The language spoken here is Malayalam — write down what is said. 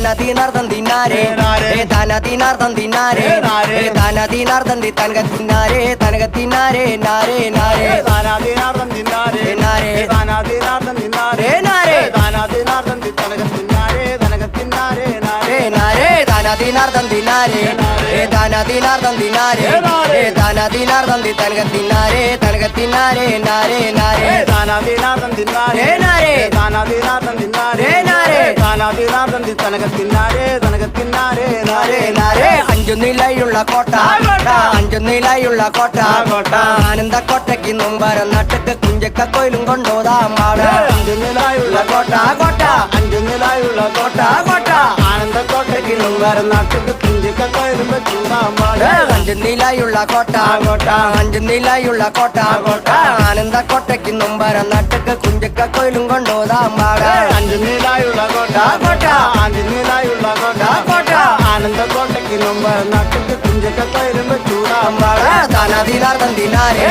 താനതീനാർദ്ദം തിന്നാരേ താനതീനാർദ്ദം തിന്നാരേ താനതീനാർദ്ദം തനകത്തിന്നാരേ തനകത്തിന്നാരേ നാരേ നാരേ താനാതീനാർദ്ദം തിന്നാരേ നാരേ താനാതീനാർദ്ദം തിന്നാരേ നാരേ താനാതീനാർദ്ദം തനകത്തിന്നാരേ തനകത്തിന്നാരേ നാരേ നാരേ താനതീനാർദ്ദം തിന്നാരേ താനതീനാർദ്ദം തിന്നാരേ താനതീനാർദ്ദം തനകത്തിന്നാരേ തനകത്തിന്നാരേ നാരേ നാരേ താനാതീനാർദ്ദം തിന്നാരേ നാരേ താനാതീനാർദ്ദം തിന്നാരേ നാരേ താനാതീനാർദ്ദം തനകത്തിന്നാരേ തനകത്തിന്നാരേ നാരേ നാരേ അഞ്ചു നിലയുള്ള കോട്ട അഞ്ചു നിലയുള്ള കോട്ട ആനന്ദക്കോട്ടയ്ക്ക് മുമ്പരം നട്ടക്ക് കുഞ്ചക്ക കോയിലും കൊണ്ടോതാം പാട അഞ്ചു നിലായുള്ള കോട്ട കോട്ട അഞ്ചു നിലായുള്ള കോട്ട കോട്ട ആനന്ദക്കോട്ടയ്ക്ക് മുമ്പരം നാട്ടുക്ക് കുഞ്ചിക്ക കോയിലും ചൂടാമ്പാട് അഞ്ചു നിലയുള്ള കോട്ട അഞ്ചു നിലയുള്ള കോട്ട ആനന്ദക്കോട്ടയ്ക്ക് മുമ്പരം നട്ടക്ക് കുഞ്ചക്ക കോയിലും കൊണ്ടോതാം പാട അഞ്ചു നിലായുള്ള കോട്ട കോട്ട അഞ്ചു നിലായുള്ള കോട്ട കോട്ട ആനന്ദക്കോട്ടയ്ക്ക് മുമ്പ് നാട്ടുക്ക് കുഞ്ചിക്ക കോയിലും ചൂടാമ്പാട് താനതീനാർദ്ദം തിന്നാരേ